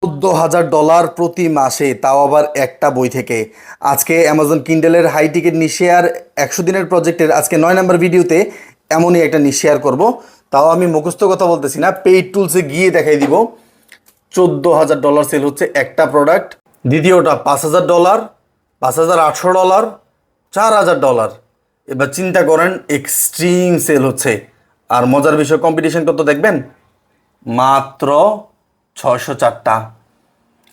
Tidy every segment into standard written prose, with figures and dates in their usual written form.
$14,000 প্রতি মাসে, তাও আবার একটা বই থেকে। আজকে অ্যামাজন কিন্ডেলের হাই টিকেট নিশ শেয়ার 100 দিনের প্রজেক্টের আজকে 9 নম্বর ভিডিওতে এমনই একটা নিশ শেয়ার করবো। তাও আমি মুখস্থ কথা বলতেছি না, পেইড টুলসে গিয়ে দেখাই দিব। $14,000 সেল হচ্ছে একটা প্রোডাক্ট। দ্বিতীয়টা $5,000, $5,800, $4,000। এবার চিন্তা করেন, এক্সট্রিম সেল হচ্ছে। আর মজার বিষয়, কম্পিটিশন কত দেখবেন, মাত্র 604টা।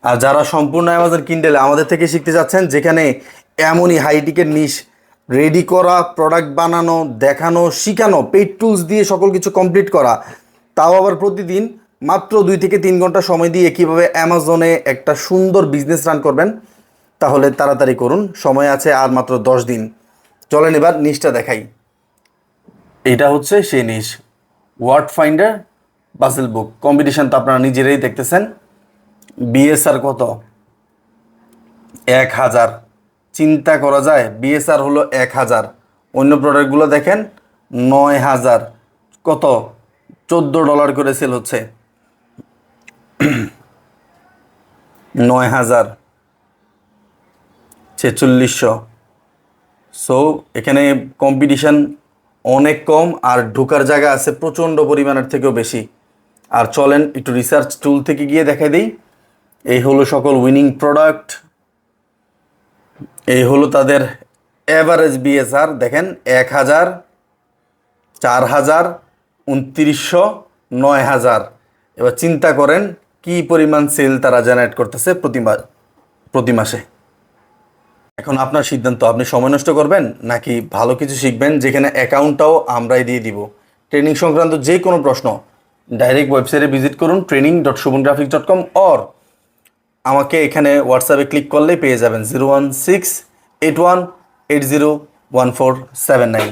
আর যারা সম্পূর্ণ অ্যামাজন কিন্ডেলে আমাদের থেকে শিখতে যাচ্ছেন, যেখানে এমনই হাই টিকেট নিশ রেডি করা, প্রোডাক্ট বানানো, দেখানো, শিখানো, পেইড টুলস দিয়ে সকল কিছু কমপ্লিট করা, তাও আবার প্রতিদিন মাত্র 2 থেকে 3 ঘন্টা সময় দিয়ে কীভাবে অ্যামাজনে একটা সুন্দর বিজনেস রান করবেন, তাহলে তাড়াতাড়ি করুন, সময় আছে আর মাত্র 10 দিন। চলেন এবার নিশটা দেখাই। এটা হচ্ছে সেই নিশ, ওয়ার্ড ফাইন্ডার পাজল বুক। কম্পিটিশন তো আপনারা নিজেরাই দেখতেছেন। বিএসআর কত, 1000। চিন্তা করা যায়, বিএসআর হলো 1000। অন্য প্রোডাক্টগুলো দেখেন, 9000। কত, $14 করে সেল হচ্ছে। 9000, 4600। সো এখানে কম্পিটিশান অনেক কম, আর ঢোকার জায়গা আছে প্রচণ্ড পরিমাণের থেকেও বেশি। আর চলেন একটু রিসার্চ টুল থেকে গিয়ে দেখাই দিই। এই হলো সকল উইনিং প্রোডাক্ট, এই হলো তাদের অ্যাভারেজ বিএসআর। দেখেন 1000, 4000, 2900, 9000। এবার চিন্তা করেন কি পরিমাণ সেল তারা জেনারেট করতেছে প্রতি মাসে। এখন আপনার সিদ্ধান্ত, আপনি সময় নষ্ট করবেন নাকি ভালো কিছু শিখবেন, যেখানে অ্যাকাউন্টটাও আমরাই দিয়ে দিব। ট্রেনিং সংক্রান্ত যে কোনো প্রশ্ন ডাইরেক্ট ওয়েবসাইটে ভিজিট করুন, training.shubhamgraphics.com, অর আমাকে এখানে হোয়াটসঅ্যাপে ক্লিক করলেই পেয়ে যাবেন 01681801479।